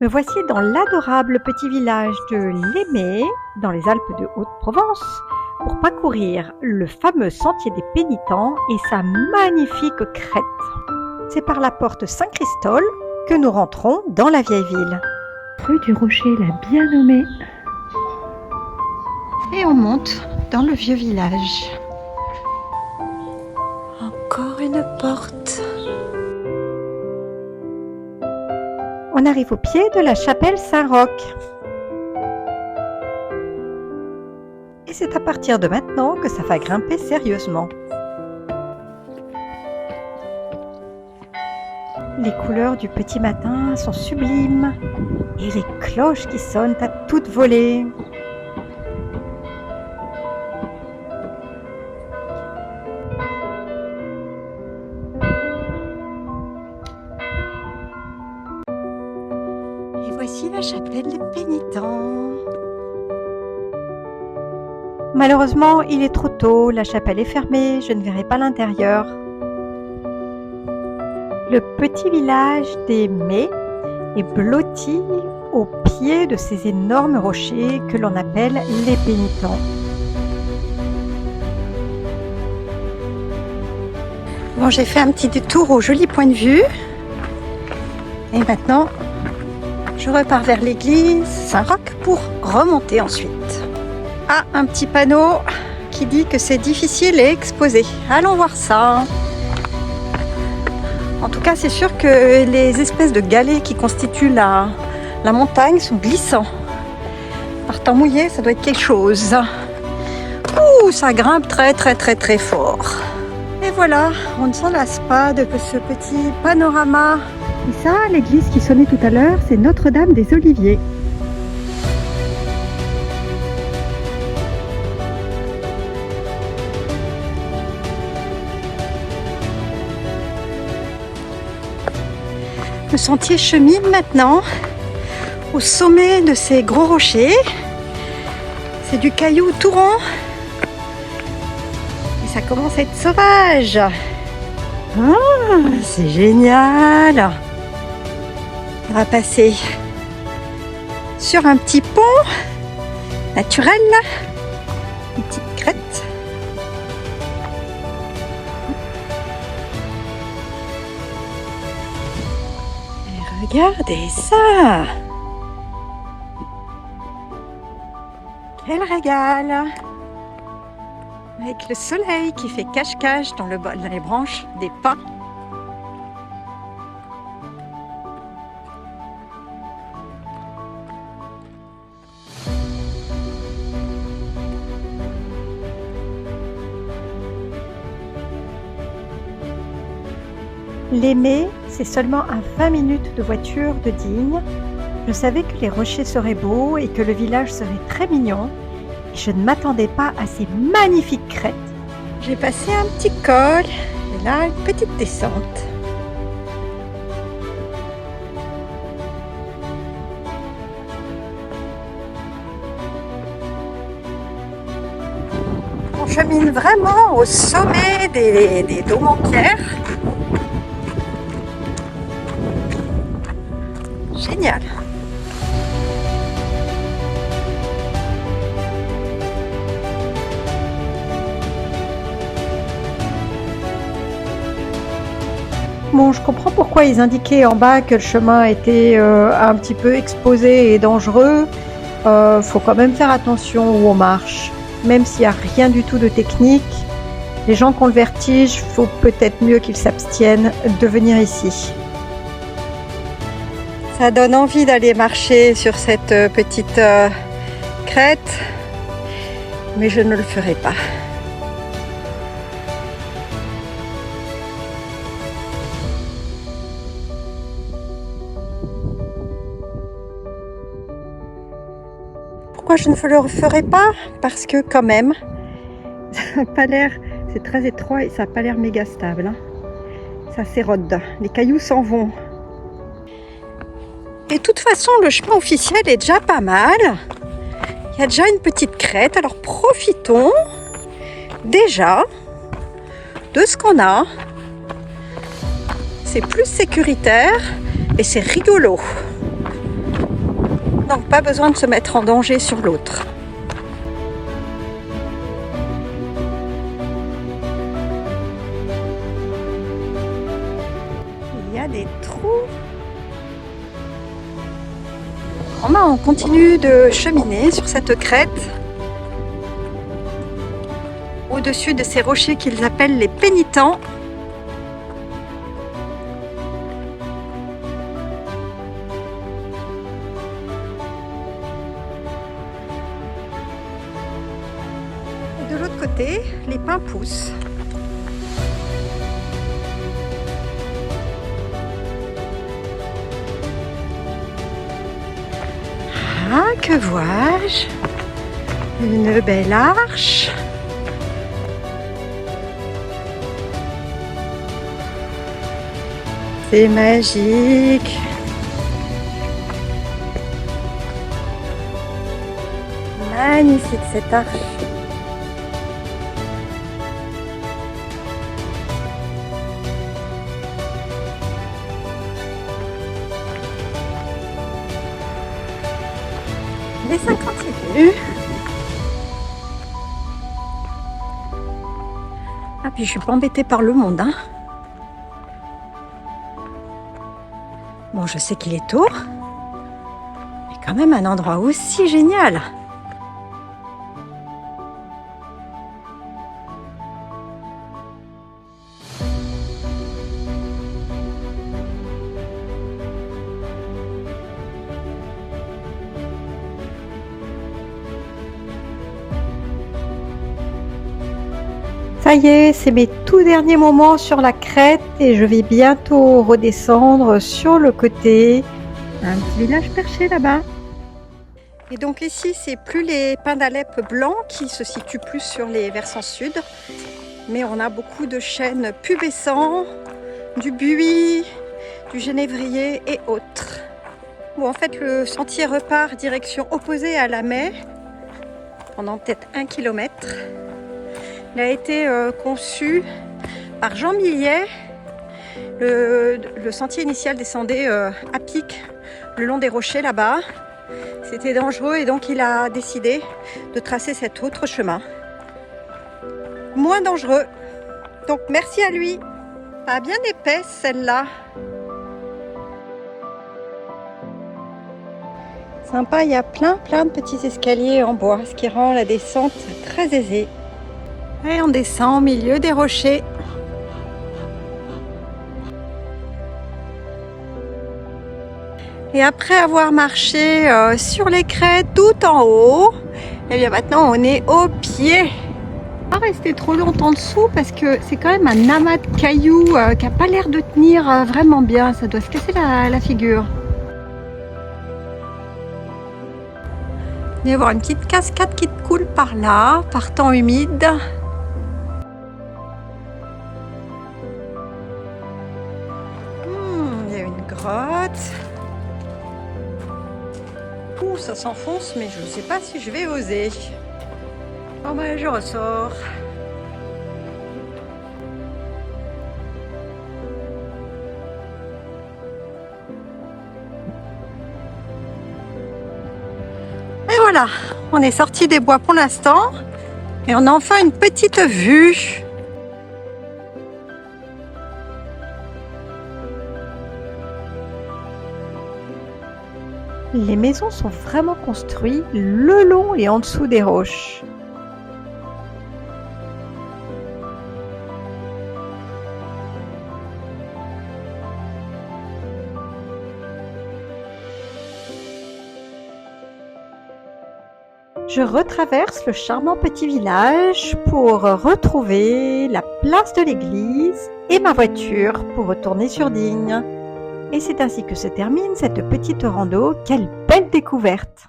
Me voici dans l'adorable petit village de Lémé, dans les Alpes de Haute-Provence, pour parcourir le fameux sentier des pénitents et sa magnifique crête. C'est par la porte Saint-Christol que nous rentrons dans la vieille ville. Rue du Rocher l'a bien nommée. Et on monte dans le vieux village. Encore une porte. On arrive au pied de la chapelle Saint-Roch. Et c'est à partir de maintenant que ça va grimper sérieusement. Les couleurs du petit matin sont sublimes et les cloches qui sonnent à toute volée. Et voici la chapelle des pénitents. Malheureusement, il est trop tôt, la chapelle est fermée, je ne verrai pas l'intérieur. Le petit village des Mets est blotti au pied de ces énormes rochers que l'on appelle les pénitents. Bon, j'ai fait un petit détour au joli point de vue. Et maintenant, je repars vers l'église Saint-Roch pour remonter ensuite. Ah, un petit panneau qui dit que c'est difficile à exposer. Allons voir ça. En tout cas, c'est sûr que les espèces de galets qui constituent la montagne sont glissants. Par temps mouillé, ça doit être quelque chose. Ouh, ça grimpe très fort. Et voilà, on ne s'en lasse pas de ce petit panorama. Et ça, l'église qui sonnait tout à l'heure, c'est Notre-Dame des Oliviers. Le sentier chemine maintenant au sommet de ces gros rochers. C'est du caillou tout rond. Et ça commence à être sauvage. Ah, c'est génial. On va passer sur un petit pont naturel. Une petite crête. Regardez ça! Quel régal! Avec le soleil qui fait cache-cache dans les branches des pins. Lémé, c'est seulement à 20 minutes de voiture de Digne. Je savais que les rochers seraient beaux et que le village serait très mignon. Et je ne m'attendais pas à ces magnifiques crêtes. J'ai passé un petit col et là, une petite descente. On chemine vraiment au sommet des dômes en pierre. Génial. Bon, je comprends pourquoi ils indiquaient en bas que le chemin était un petit peu exposé et dangereux. Faut quand même faire attention où on marche. Même s'il n'y a rien du tout de technique, les gens qui ont le vertige, faut peut-être mieux qu'ils s'abstiennent de venir ici. Ça donne envie d'aller marcher sur cette petite crête, mais je ne le ferai pas. Pourquoi je ne le ferai pas? Parce que quand même, ça n'a pas l'air, c'est très étroit et ça n'a pas l'air méga stable. Hein. Ça s'érode, les cailloux s'en vont. Et de toute façon, le chemin officiel est déjà pas mal. Il y a déjà une petite crête, alors profitons déjà de ce qu'on a. C'est plus sécuritaire et c'est rigolo. donc pas besoin de se mettre en danger sur l'autre. Il y a des trous. On continue de cheminer sur cette crête au-dessus de ces rochers qu'ils appellent les pénitents. Et de l'autre côté, les pins poussent. Ah, que vois-je? Une belle arche. C'est magique. Magnifique cette arche. Les 5 continuent. Ah, puis je suis pas embêtée par le monde, hein. Bon, je sais qu'il est tôt, mais quand même un endroit aussi génial. Ça y est, c'est mes tout derniers moments sur la crête et je vais bientôt redescendre sur le côté. Un petit village perché là-bas. Et donc ici, c'est plus les pins d'Alep blancs qui se situent plus sur les versants sud, mais on a beaucoup de chênes pubescents, du buis, du genévrier et autres. Bon, en fait, le sentier repart direction opposée à la Mai pendant peut-être 1 kilomètre. Il a été conçu par Jean Millet. Le sentier initial descendait à pic le long des rochers là-bas. C'était dangereux et donc il a décidé de tracer cet autre chemin. Moins dangereux. Donc merci à lui. Ah, bien épaisse celle-là. Sympa, il y a plein de petits escaliers en bois, ce qui rend la descente très aisée. Et on descend au milieu des rochers. Et après avoir marché sur les crêtes tout en haut, et bien maintenant on est au pied. Pas rester trop longtemps dessous parce que c'est quand même un amas de cailloux qui n'a pas l'air de tenir vraiment bien. Ça doit se casser la figure. Il va y avoir une petite cascade qui coule par là, par temps humide. Il y a une grotte. Ouh, ça s'enfonce, mais je ne sais pas si je vais oser. Bon ben, je ressors. Et voilà, on est sorti des bois pour l'instant et on a enfin une petite vue. Les maisons sont vraiment construites le long et en dessous des roches. Je retraverse le charmant petit village pour retrouver la place de l'église et ma voiture pour retourner sur Digne. Et c'est ainsi que se termine cette petite rando. Quelle belle découverte!